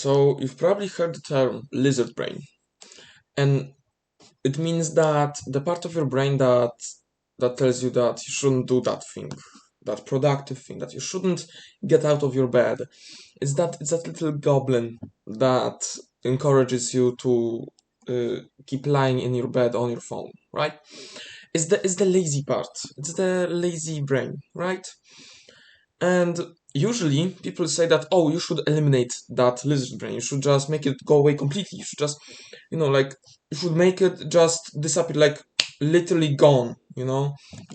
So you've probably heard the term lizard brain, and it means that the part of your brain that tells you that you shouldn't do that thing, that productive thing, that you shouldn't get out of your bed, it's that little goblin that encourages you to keep lying in your bed on your phone, right? It's the lazy part. It's the lazy brain, right? And usually people say that, oh, you should eliminate that lizard brain. You should just make it go away completely. You should just, like, you should make it just disappear, like literally gone,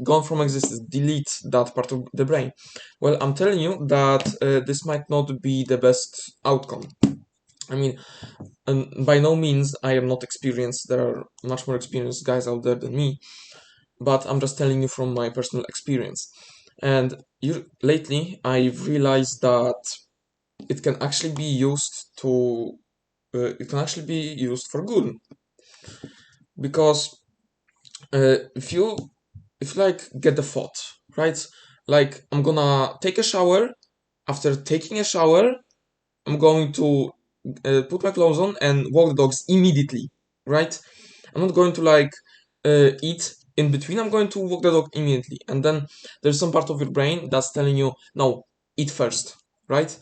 gone from existence. Delete that part of the brain. Well, I'm telling you that this might not be the best outcome. I mean, and by no means I am not experienced. There are much more experienced guys out there than me, but I'm just telling you from my personal experience. And lately, I've realized that it can actually be used to it can actually be used for good, because if you like get the thought, right, like I'm gonna take a shower. After taking a shower, I'm going to put my clothes on and walk the dogs immediately, right? I'm not going to like eat in between. I'm going to walk the dog immediately, and then there's some part of your brain that's telling you, no, eat first, right?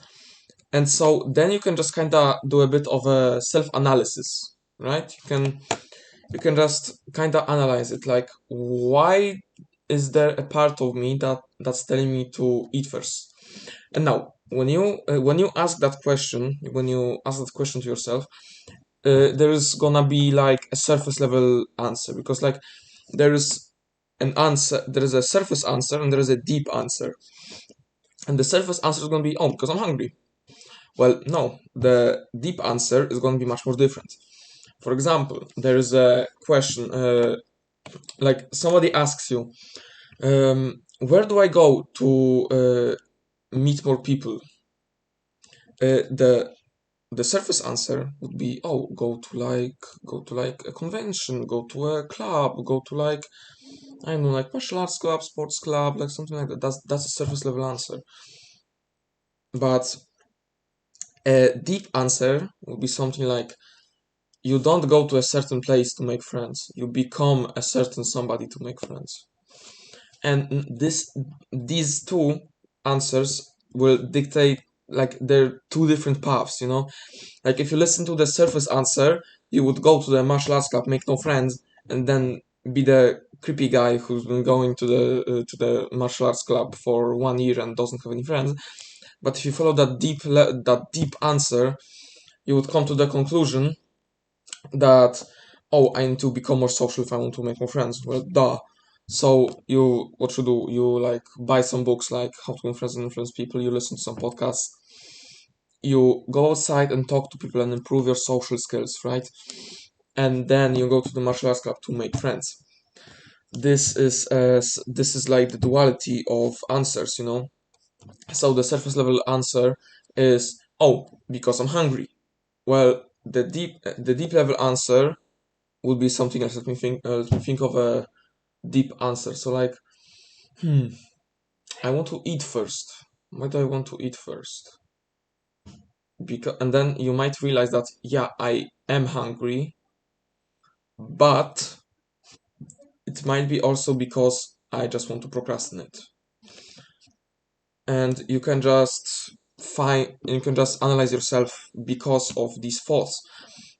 And so then you can just kind of do a bit of a self-analysis, right? You can just kind of analyze it, like, why is there a part of me that's telling me to eat first? And now, when you ask that question, to yourself, there is gonna be like a surface level answer, because like there is a surface answer and there is a deep answer. And the surface answer is gonna be, oh, because I'm hungry. Well, no, the deep answer is gonna be much more different. For example, there is a question, like somebody asks you, where do I go to meet more people? The surface answer would be, oh, go to like a convention, go to a club, go to like, I don't know, like martial arts club, sports club, like something like that. That's a surface level answer. But a deep answer would be something like, you don't go to a certain place to make friends. You become a certain somebody to make friends. And these two answers will dictate, like, they're two different paths, Like if you listen to the surface answer, you would go to the martial arts club, make no friends, and then be the creepy guy who's been going to the martial arts club for 1 year and doesn't have any friends. But if you follow that deep answer, you would come to the conclusion that, oh, I need to become more social if I want to make more friends. Well, duh. So what you do? You like buy some books like How to Influence and Influence People. You listen to some podcasts. You go outside and talk to people and improve your social skills, right? And then you go to the martial arts club to make friends. This is like the duality of answers, So the surface level answer is, oh, because I'm hungry. Well, the deep level answer would be something else. Let me think of a deep answer. So like, I want to eat first. Why do I want to eat first? And then you might realize that, yeah, I am hungry, but it might be also because I just want to procrastinate. And you can just analyze yourself because of these thoughts.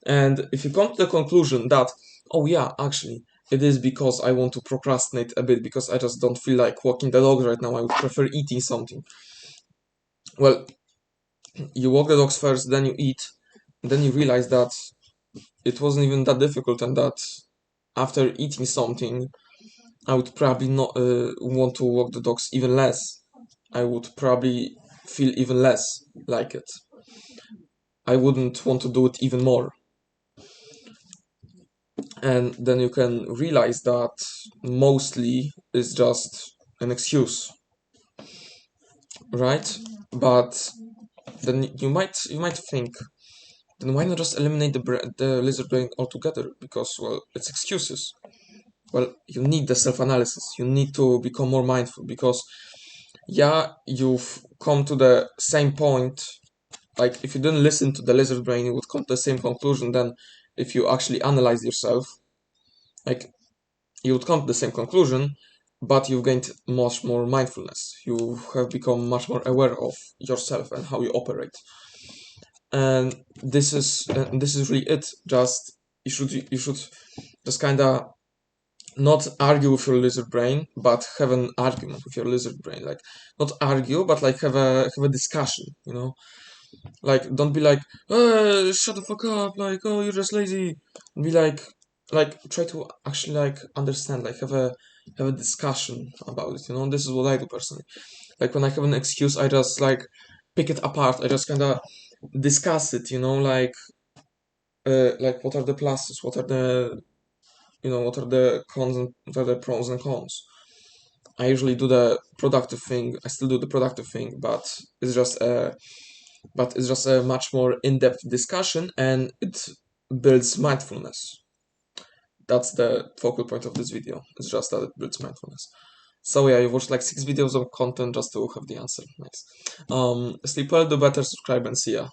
And if you come to the conclusion that, oh yeah, actually, it is because I want to procrastinate a bit, because I just don't feel like walking the dogs right now, I would prefer eating something. Well, you walk the dogs first, then you eat, then you realize that it wasn't even that difficult, and that after eating something, I would probably not want to walk the dogs even less. I would probably feel even less like it. I wouldn't want to do it even more. And then you can realize that mostly it's just an excuse, right? But then you might think, then why not just eliminate the lizard brain altogether? Because, well, it's excuses. Well, you need the self-analysis. You need to become more mindful, because yeah, you've come to the same point like if you didn't listen to the lizard brain, you would come to the same conclusion. Then if you actually analyze yourself, like you would come to the same conclusion, but you've gained much more mindfulness. You have become much more aware of yourself and how you operate. And this is really it. Just you should just kind of not argue with your lizard brain, but have an argument with your lizard brain. Like not argue, but like have a discussion. You know, like don't be like, shut the fuck up, like oh you're just lazy. Be like try to actually like understand, like have a discussion about it. You know, this is what I do personally. Like when I have an excuse, I just like pick it apart. I just kind of discuss it. You know, like what are the pluses, what are the what are the cons and what are the pros and cons. I usually do the productive thing. I still do the productive thing, but it's just a much more in-depth discussion, and it builds mindfulness. That's the focal point of this video. It's just that it builds mindfulness. So yeah, you watched like 6 videos of content just to have the answer. Nice. Sleep well, do better, subscribe, and see ya.